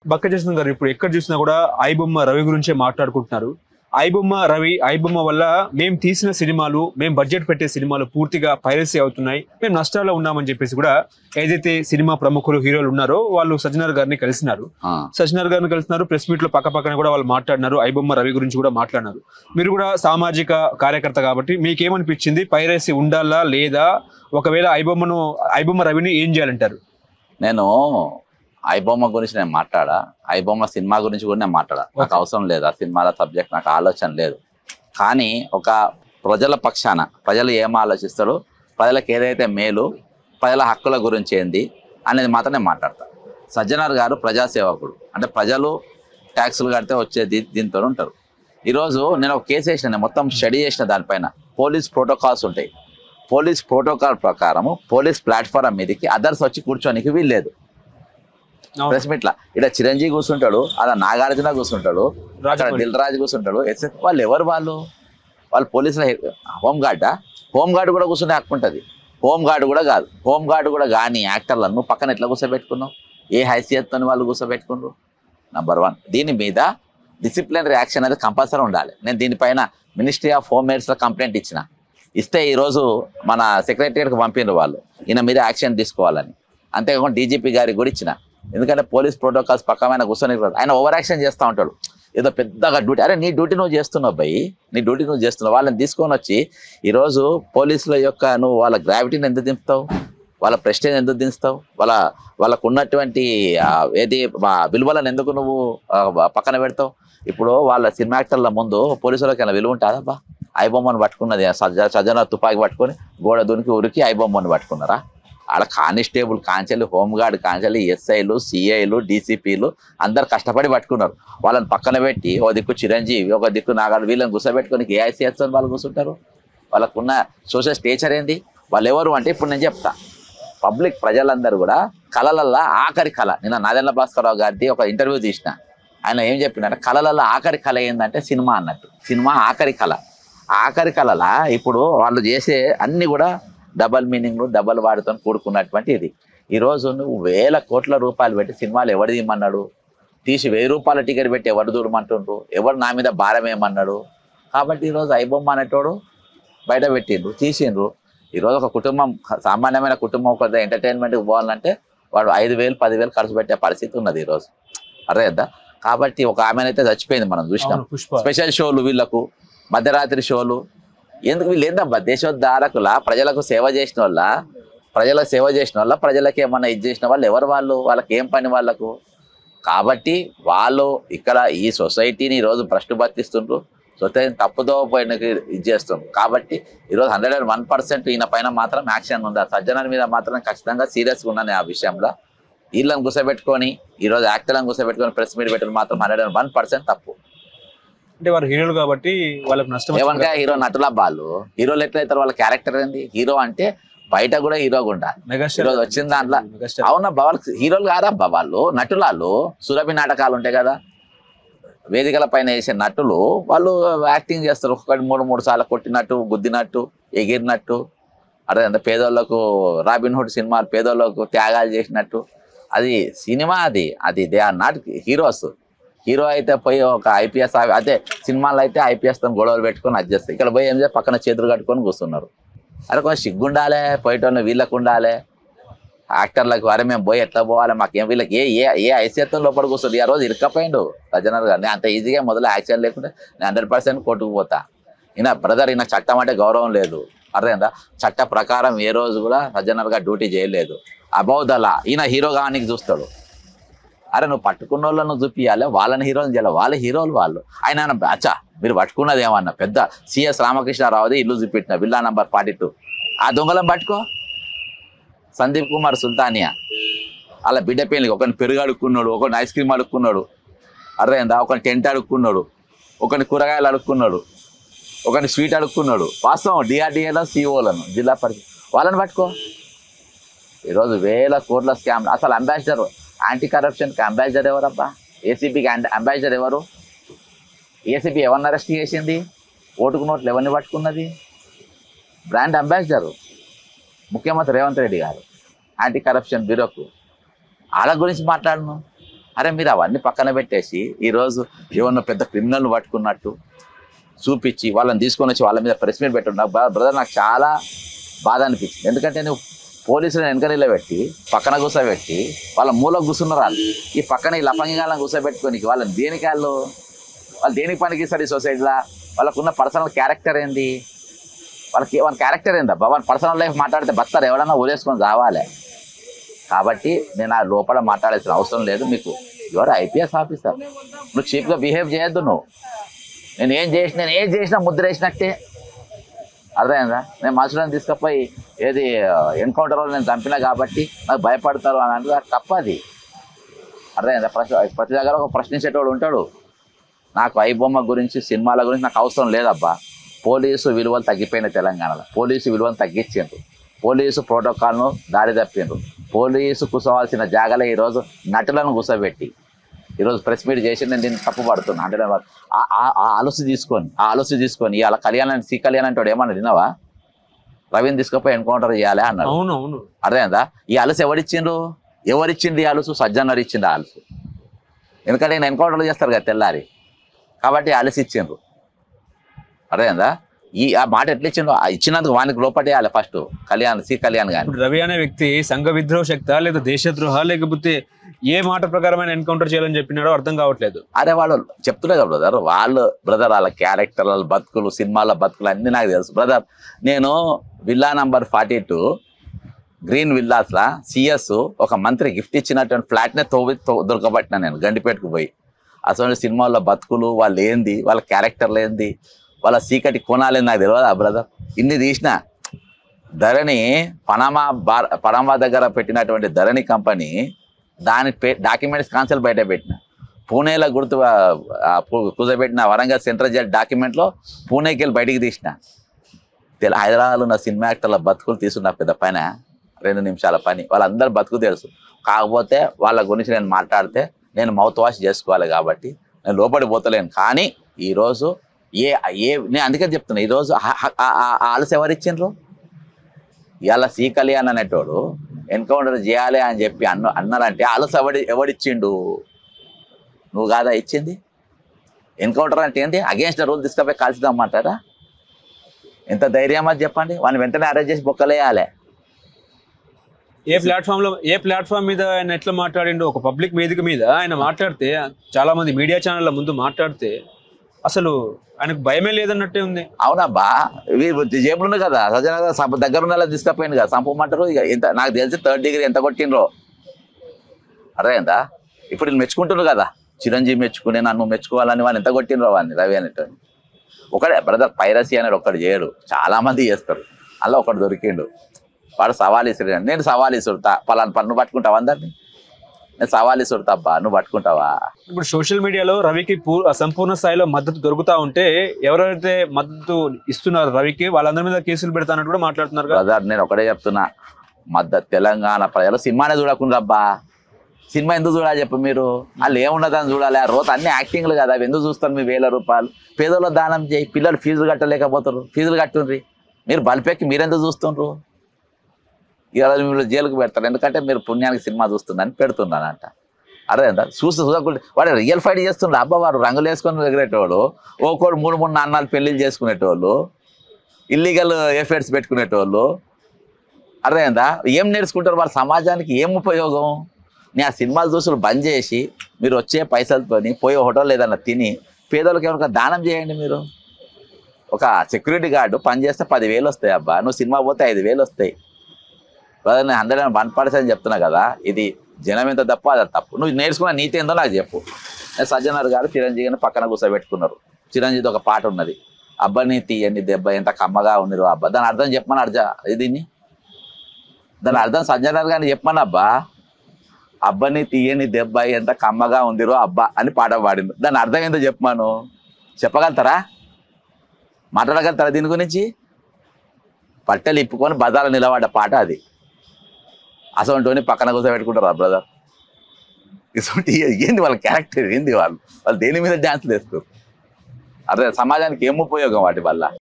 బక్కజేసన్ గారు ఇప్పుడు ఎక్కడ చూసినా కూడా ఐబొమ్మ రవి గురించే మాట్లాడుకుంటున్నారు. ఐబొమ్మ రవి, ఐబొమ్మ వల్ల మేము తీసిన సినిమాలు, మేము బడ్జెట్ పెట్టే సినిమాలు పూర్తిగా పైరసీ అవుతున్నాయి, మేము నష్టాల్లో ఉన్నామని చెప్పేసి కూడా ఏదైతే సినిమా ప్రముఖులు హీరోలు ఉన్నారో వాళ్ళు సజ్జనార్ గారిని కలిసినారు. ప్రెస్ మీట్ లో పక్కన కూడా వాళ్ళు మాట్లాడినారు. ఐబొమ్మ రవి గురించి కూడా మాట్లాడినారు. మీరు కూడా సామాజిక కార్యకర్త కాబట్టి మీకేమనిపించింది? పైరసీ ఉండాలా లేదా? ఒకవేళ ఐబొమ్మ రవిని ఏం చేయాలంటారు? నేను ఐబొమ్మ గురించి నేను మాట్లాడా, ఐబొమ్మ సినిమా గురించి కూడా నేను మాట్లాడా. నాకు అవసరం లేదు ఆ సినిమాల సబ్జెక్ట్, నాకు ఆలోచన లేదు. కానీ ఒక ప్రజల పక్షాన ప్రజలు ఏం ఆలోచిస్తారో, ప్రజలకు ఏదైతే మేలు, ప్రజల హక్కుల గురించి ఏంది అనేది మాత్రం నేను మాట్లాడతా. సజ్జనార్ గారు ప్రజాసేవకుడు, అంటే ప్రజలు ట్యాక్సులు కడితే వచ్చే దీంతో ఉంటారు. ఈరోజు నేను ఒక కేసు వేసిన, మొత్తం స్టడీ చేసిన, దానిపైన పోలీస్ ప్రోటోకాల్స్ ఉంటాయి. పోలీస్ ప్రోటోకాల్ ప్రకారము పోలీస్ ప్లాట్ఫారం మీదకి అదర్స్ వచ్చి కూర్చోనికి వీల్లేదు. ప్రెస్ మీట్లా ఇక్కడ చిరంజీవి కూర్చుంటాడు, అలా నాగార్జున కూర్చుంటాడు, అక్కడ దిల్ రాజు కూర్చుంటాడు. వాళ్ళు ఎవరు? వాళ్ళు పోలీసుల హోంగార్డ్ కూడా కూర్చునే హక్కు ఉంటుంది. హోంగార్డ్ కూడా కాదు, హోంగార్డ్ కూడా కానీ యాక్టర్లను పక్కన ఎట్లా కూర్చోబెట్టుకున్నావు? ఏ హైసియత్తో వాళ్ళు కూర్చోబెట్టుకున్నారు? నంబర్ 1. దీని మీద డిసిప్లినరీ యాక్షన్ అనేది కంపల్సరీ ఉండాలి. నేను దీనిపైన మినిస్ట్రీ ఆఫ్ హోమ్ అఫైర్స్లో కంప్లైంట్ ఇస్తే ఈరోజు మన సెక్రటరియట్కి పంపినారు వాళ్ళు, ఈయన మీద యాక్షన్ తీసుకోవాలని. అంతేకాకుండా డీజీపీ గారికి కూడా ఇచ్చిన. ఎందుకంటే పోలీస్ ప్రోటోకాల్స్ పక్కమైన కూర్చొని ఆయన ఓవర్ యాక్షన్ చేస్తూ ఉంటాడు. ఏదో పెద్దగా డ్యూటీ, అరే నీ డ్యూటీ నువ్వు చేస్తున్నావు భయ్, నీ డ్యూటీ నువ్వు చేస్తున్నావు. వాళ్ళని తీసుకొని వచ్చి ఈరోజు పోలీసుల యొక్క నువ్వు వాళ్ళ గ్రావిటీని ఎందుకు దింపుతావు, వాళ్ళ ప్రెస్టేజ్ ఎందుకు దించుతావు, వాళ్ళకు ఉన్నటువంటి విలువలను ఎందుకు నువ్వు పక్కన పెడతావు? ఇప్పుడు వాళ్ళ సినిమా యాక్టర్ల ముందు పోలీసులకి ఏమైనా విలువ ఉంటుందా? ఐబొమ్మను పట్టుకున్నది సజ్జనార్ తుపాకి పట్టుకొని గోడ దునికి ఉరికి ఐబొమ్మను పట్టుకున్నారా? ఆడ కానిస్టేబుల్ కాంచెలు, హోంగార్డ్ కాంచెలు, ఎస్ఐలు, సిఐలు, డీసీపీలు అందరు కష్టపడి పట్టుకున్నారు. వాళ్ళని పక్కన పెట్టి ఒక దిక్కు చిరంజీవి, ఒక దిక్కు నాగార్జున, వీళ్ళని కూర్చోబెట్టుకొని ఏఐసీఎస్ వాళ్ళు కూర్చుంటారు. వాళ్ళకున్న సోషల్ స్టేచర్ ఏంది? వాళ్ళు ఎవరు అంటే ఇప్పుడు నేను చెప్తా. పబ్లిక్ ప్రజలందరూ కూడా కళలల్లో ఆఖరి కళ, నిన్న నాదెండ్ల భాస్కరరావు గారిది ఒక ఇంటర్వ్యూ తీసిన, ఆయన ఏం చెప్పినారంటే కళలలో ఆఖరి కళ ఏంటంటే సినిమా అన్నట్టు. సినిమా ఆఖరి కళ. ఆఖరి కళలా ఇప్పుడు వాళ్ళు చేసే అన్ని కూడా డబల్ మీనింగ్లు, డబల్ వాడుతో కూడుకున్నటువంటి ఇది. ఈరోజు నువ్వు 1000 కోట్ల రూపాయలు పెట్టి సినిమాలు ఎవరు తీయమన్నాడు? తీసి 1000 రూపాయల టికెట్ పెట్టి ఎవరు దూరమంటుండ్రు? ఎవరు నా మీద భారం ఏమన్నాడు? కాబట్టి ఈరోజు ఐబొమ్మ అనేటోడు బయట పెట్టిండ్రు, తీసిండ్రు. ఈరోజు ఒక కుటుంబం, సామాన్యమైన కుటుంబం ఒక ఎంటర్టైన్మెంట్కి పోవాలంటే వాడు 5,000, 10,000 ఖర్చు పెట్టే పరిస్థితి ఉన్నది ఈరోజు. అర్థమైందా? కాబట్టి ఒక ఆమెనైతే చచ్చిపోయింది, మనం చూసినాం. స్పెషల్ షోలు, వీళ్ళకు మధ్యరాత్రి షోలు ఎందుకు? వీళ్ళు ఏందబ్బా దేశోద్ధారకుల, ప్రజలకు సేవ చేసిన వాళ్ళ, ప్రజలకు ఏమన్నా ఇది చేసిన వాళ్ళు ఎవరు? వాళ్ళకి ఏం పని వాళ్ళకు? కాబట్టి వాళ్ళు ఇక్కడ ఈ సొసైటీని ఈరోజు భ్రష్టు పట్టిస్తుండ్రు, సొసైటీని తప్పుదో పోయిన ఇది చేస్తుండ్రు. కాబట్టి ఈరోజు 101% ఈయన పైన మాత్రం యాక్షన్ ఉందా? సజ్జనార్ మీద మాత్రం ఖచ్చితంగా సీరియస్గా ఉన్నాను ఆ విషయంలో. వీళ్ళని కూర్చోబెట్టుకొని ఈరోజు యాక్టర్లను కూర్చోబెట్టుకొని ప్రెస్ మీట్ పెట్టడం మాత్రం 101% తప్పు. అంటే వారు హీరోలు కాబట్టి వాళ్ళకి నష్టం. ఏమనగా హీరో నటుల వాళ్ళు హీరోలు ఎట్లయితారు? వాళ్ళ క్యారెక్టర్ ఏంది? హీరో అంటే బయట కూడా హీరోగా ఉండాలి. ఈరోజు వచ్చిన దాంట్లో అవునబ్బా వాళ్ళకి హీరోలు కాదబ్బా, వాళ్ళు నటులాళ్ళు. సురభి నాటకాలు ఉంటాయి కదా, వేదికల పైన వేసే నటులు, వాళ్ళు యాక్టింగ్ చేస్తారు. ఒక్కొక్కటి 3 సార్లు కొట్టినట్టు, గుద్దినట్టు, ఎగిరినట్టు. అదే అంత పేదోళ్ళకు రాబిన్ హుడ్ సినిమా పేదోళ్ళకు త్యాగాలు చేసినట్టు. అది సినిమా, అది they are not heroes. Hero అయితే పోయి ఒక ఐపీఎస్, అదే సినిమాలో అయితే ఐపీఎస్తో గొడవలు పెట్టుకొని అది చేస్తారు. ఇక్కడ పోయి ఏం చేస్తే పక్కన చేతులు కట్టుకొని కూర్చున్నారు. అరే కొంచెం సిగ్గుండాలే, పోయేటోళ్ళు వీళ్ళకు ఉండాలి. యాక్టర్లకు అరే మేము పోయి ఎట్లా పోవాలి, మాకేం వీళ్ళకి ఏ ఐసీఎత్వం లోపల కూర్చొని ఆ రోజు ఇరక్కపోయిండు సజ్జనార్ గారు. నేను అంత ఈజీగా మొదలు యాక్షన్ లేకుంటే నేను 100% కొట్టుకుపోతా. ఈయన బ్రదర్, ఈయన చట్టం అంటే గౌరవం లేదు. అర్థమైందా? చట్ట ప్రకారం ఏ రోజు కూడా సజ్జనార్ గారు డ్యూటీ చేయలేదు. అబౌవ్ ద లా ఈయన హీరో కానికి చూస్తాడు. అరే నువ్వు పట్టుకున్న వాళ్ళను చూపియాలి, వాళ్ళని హీరోని చేయాలి. వాళ్ళ హీరోలు వాళ్ళు. ఆయన అచ్చా మీరు పట్టుకున్నది ఏమన్నా పెద్ద సిఎస్ రామకృష్ణారావుది ఇల్లు చూపెట్టిన విల్లా నంబర్ 42, ఆ దొంగలను పట్టుకో. సందీప్ కుమార్ సుల్తానియా అలా బిడ్డ పెళ్ళికి ఒకరిని పెరుగు అడుక్కున్నాడు, ఒకరిని ఐస్ క్రీమ్ అడుక్కున్నాడు. అర్థమైందా? ఒకరిని టెంట్ అడుక్కున్నాడు, ఒకరిని కూరగాయలు అడుక్కున్నాడు, ఒకరిని స్వీట్ అడుక్కున్నాడు. వాస్తవం డిఆర్డిఏలో సిఓలను, జిల్లా పరిషత్ వాళ్ళని పట్టుకో. ఈరోజు 1000 కోట్ల స్కామ్. అసలు అంబాసిడర్, యాంటీ కరప్షన్కి అంబాసిడర్ ఎవరబ్బా? ఏసీపీకి అంబాసిడర్ ఎవరు? ఏసీపీ ఎవరిని అరెస్ట్ చేసింది? ఓటుకు నోట్లు ఎవరిని పట్టుకున్నది? బ్రాండ్ అంబాసిడరు ముఖ్యమంత్రి రేవంత్ రెడ్డి గారు, యాంటీ కరప్షన్ బ్యూరోకు. వాళ్ళ గురించి మాట్లాడను. అరే మీరు అవన్నీ పక్కన పెట్టేసి ఈరోజు ఏమన్నా పెద్ద క్రిమినల్ పట్టుకున్నట్టు చూపించి వాళ్ళని తీసుకొని వచ్చి వాళ్ళ మీద ప్రెస్ మీట్ పెట్టున్నా బ్రదర్ నాకు చాలా బాధ అనిపించింది. ఎందుకంటే నువ్వు పోలీసులను వెనక నిలబెట్టి పక్కన కూర్చోబెట్టి వాళ్ళ మూలకు కూర్చున్నారు వాళ్ళు. ఈ పక్కన ఈ లఫంగిగాలను కూర్చోబెట్టుకొని వాళ్ళని దేనికి వాళ్ళు దేనికి పనికి ఇస్తారు ఈ సొసైటీలో? వాళ్ళకున్న పర్సనల్ క్యారెక్టర్ ఏంది? వాళ్ళ క్యారెక్టర్ ఏందబ్బా? వాళ్ళ పర్సనల్ లైఫ్ మాట్లాడితే బతారు, ఎవడన్నా ఊరేసుకొని రావాలి. కాబట్టి నేను ఆ లోపల మాట్లాడాల్సిన అవసరం లేదు. మీకు ఎవరు ఐపీఎస్ ఆఫీసర్, నువ్వు చీప్గా బిహేవ్ చేయొద్దు. నువ్వు నేను ఏం చేసినా ముద్ర వేసినట్టే, అర్థమైందా? నేను మనుషులను తీసుకుపోయి ఏది ఎన్కౌంటర్లో నేను చంపినా కాబట్టి నాకు భయపడతారు అని అంటే తప్పది, అర్థమైందా? ప్రతి దగ్గర ఒక ప్రశ్నించేటోడు ఉంటాడు. నాకు ఐబొమ్మ గురించి సినిమాల గురించి నాకు అవసరం లేదబ్బా. పోలీసు విలువలు తగ్గిపోయినాయి తెలంగాణలో. పోలీసు విలువను తగ్గించిండ్రు, పోలీసు ప్రోటోకాల్ను దారి తప్పిండ్రు. పోలీసు కూర్చోవాల్సిన జాగాలో ఈరోజు నటులను కూర్చోబెట్టి ఈరోజు ప్రెస్ మీట్ చేసి నేను దీన్ని తప్పు పడుతున్నా అంటే ఆలోచన తీసుకొని ఇవాళ కళ్యాణ్ సి కళ్యాణ్ అంటాడు ఏమన్నా విన్నావా? రవిని తీసుకుపోయి ఎన్కౌంటర్ చేయాలి అన్నాడు. అవును అర్థమైందా? ఈ అలసు ఎవరిచ్చిండు ఈ అలుసు? సజ్జనర్ ఇచ్చిండు ఆ అలుసు. ఎందుకంటే నేను ఎన్కౌంటర్లు చేస్తారు కదా తెల్లారి, కాబట్టి అలసి ఇచ్చిండ్రు. అర్థమైందా? ఆ మాట ఎట్లా ఇచ్చిండ్రు? ఇచ్చినందుకు వానికి లోపటేయాలి ఫస్ట్ సి కళ్యాణ్ గాని. రవి అనే వ్యక్తి సంఘ విద్రోహ శక్త లేదా దేశద్రోహ లేకపోతే ఏ మాట ప్రకారమైన ఎన్కౌంటర్ చేయాలని చెప్పినాడో అర్థం కావట్లేదు. అరే వాళ్ళు చెప్తున్నారు కదా బ్రదర్, వాళ్ళ క్యారెక్టర్, వాళ్ళ బతుకులు, సినిమాల బతుకులు అన్నీ నాకు తెలుసు బ్రదర్. నేను విల్లా నంబర్ 42 గ్రీన్ విల్లాస్లా సిఎస్ ఒక మంత్రి గిఫ్ట్ ఇచ్చినటువంటి ఫ్లాట్నే దొరకబట్టినా నేను గండిపేటకు పోయి. అసలు సినిమాల్లో బతుకులు, వాళ్ళు ఏంది, వాళ్ళ క్యారెక్టర్లు ఏంది, వాళ్ళ సీకటి కోణాలేంది నాకు తెలియదా బ్రదర్? ఇన్ని తీసిన ధరణి పనామా దగ్గర పెట్టినటువంటి ధరణి కంపెనీ దాని డాక్యుమెంట్స్ కాన్సల్ బయట పెట్టిన. పూణేలో కూర్చోబెట్టిన వరంగల్ సెంట్రల్ జైల్ డాక్యుమెంట్లో పూణేకి వెళ్ళి బయటికి తీసిన. హైదరాబాద్లో ఉన్న సినిమా యాక్టర్ల బతుకులు తీసుకున్న పెద్ద పైన 2 నిమిషాల పని. వాళ్ళందరూ బతుకు తెలుసు. కాకపోతే వాళ్ళ గురించి నేను మాట్లాడితే నేను మౌత్ వాష్ చేసుకోవాలి కాబట్టి నేను లోపడిపోతలేను. కానీ ఈరోజు నేను అందుకే చెప్తున్నా, ఈరోజు ఆలస్యం ఎవరిచ్చిండ్రు? ఇవాళ సి కళ్యాణ్ అనేటోడు ఎన్కౌంటర్ చేయాలి అని చెప్పి అన్నారంటే ఆలస్యం ఎవడిచ్చిండు? నువ్వు కాదా ఇచ్చింది? ఎన్కౌంటర్ అంటే ఏంటి? అగేన్స్ట్ ద రూల్ తీసుకుపోయి కాల్చిదామంటారా? ఎంత ధైర్యం అది చెప్పండి. వాడిని వెంటనే అరెస్ట్ చేసి బొక్కలేయాలి. ఏ ప్లాట్ఫామ్ మీద ఆయన ఎట్లా మాట్లాడిండు? ఒక పబ్లిక్ వేదిక మీద ఆయన మాట్లాడితే, చాలా మంది మీడియా ఛానళ్ళ ముందు మాట్లాడితే అసలు ఆయనకు భయమే లేదన్నట్టే ఉంది. అవునబ్బా, జేబులు కదా సజ్జన దగ్గర ఉన్న తీసుకపోయింది కదా, సంపమంటారు. ఇక ఎంత నాకు తెలిసి 3rd డిగ్రీ ఎంత కొట్టినరో అర్థమైందా? ఇప్పుడు నేను మెచ్చుకుంటున్నారు కదా, చిరంజీవి మెచ్చుకునే నన్ను మెచ్చుకోవాలని వాళ్ళు ఎంత కొట్టినరో వాడిని, రవి అనేటోని. ఒకడే బ్రదర్, పైరసీ అనేది ఒక్కడు చేయడు, చాలా మంది చేస్తారు. అలా ఒకడు దొరికిండు, వాడు సవాల్ ఇసురు. నేను సవాల్ ఇసురుతా, పలానా పన్ను పట్టుకుంటావా అందరినీ? నేను సవాల్ ఇసురుతా అబ్బా, నువ్వు పట్టుకుంటావా? ఇప్పుడు సోషల్ మీడియాలో రవికి సంపూర్ణ స్థాయిలో మద్దతు దొరుకుతా ఉంటే ఎవరైతే మద్దతు ఇస్తున్నారు రవికి వాళ్ళందరి మీద కేసులు పెడతానట్టు కూడా మాట్లాడుతున్నారు కదా. బ్రదర్ నేను ఒకటే చెప్తున్నా, తెలంగాణ ప్రజలు సినిమానే చూడకుండా అబ్బా. సినిమా ఎందుకు చూడాలి చెప్పు మీరు? వాళ్ళు ఏమున్నదని చూడాలి? ఆ రోజు అన్ని యాక్టింగ్లు కదా, అవి ఎందుకు చూస్తారు? మీ 1000 రూపాయలు పేదోళ్ళ దానం చేయి, పిల్లలు ఫీజులు కట్టలేకపోతారు, ఫీజులు కట్టుండ్రి. మీరు బలిపెక్కి మీరెందుకు చూస్తుండ్రు? ఇవాళ మీరు జైలుకు పెడతారు, ఎందుకంటే మీరు పుణ్యానికి సినిమా చూస్తుందని పెడుతున్నానంట. అదే ఎంత చూడకుండా వాడు రియల్ ఫైట్ చేస్తుండ్రు. అబ్బా వాడు రంగులు వేసుకొని ఎగిరేటోళ్ళు, ఒక్కోడు 3 నాన్నాలు పెళ్ళిళ్ళు చేసుకునేటోళ్ళు, ఇల్లీగల్ ఎఫైర్స్ పెట్టుకునేటోళ్ళు. అర్థమైందా? ఏం నేర్చుకుంటారు వాళ్ళు? సమాజానికి ఏం ఉపయోగం? నేను ఆ సినిమాలు చూసులు బంద్ చేసి మీరు వచ్చే పైసలతోని పోయి హోటల్ ఏదన్నా తిని పేదోళ్ళకి ఏమైనా దానం చేయండి. మీరు ఒక సెక్యూరిటీ గార్డు పని చేస్తే 10,000 వస్తాయి అబ్బా, నువ్వు సినిమా పోతే 5,000 వస్తాయి. బ్రదర్ నేను 101% చెప్తున్నా కదా, ఇది జనం ఎంత తప్పు అది తప్పు. నువ్వు నేర్చుకున్న నీతి ఏందో నాకు చెప్పు. సజ్జనర్ గారు చిరంజీవిని పక్కన కూర్చోబెట్టుకున్నారు. చిరంజీవి ఒక పాట ఉన్నది, అబ్బని తీయని దెబ్బ ఎంత కమ్మగా ఉన్నరు అబ్బా. దాని అర్థం చెప్పమని దీన్ని దాని అర్థం సజ్జనర్ గారిని చెప్పమని అబ్బా. అబ్బని తీయని దెబ్బ ఎంత కమ్మగా ఉందిరో అబ్బా అని పాట పాడింది. దాని అర్థం ఏందో చెప్పమాను, చెప్పగలుగుతారా? మాట్లాడగలుగుతారా దీని గురించి? పట్టెలు ఇప్పుకొని బజార్లో నిలబడ్డ పాట అది. అసలు పక్కన కూర్చోబెట్టుకుంటారా బ్రదర్? ఇటువంటి ఏంది వాళ్ళ క్యారెక్టర్ ఏంది? వాళ్ళు దేని మీద డ్యాన్స్లు వేస్తారు? అదే సమాజానికి ఏం ఉపయోగం వాటి వల్ల?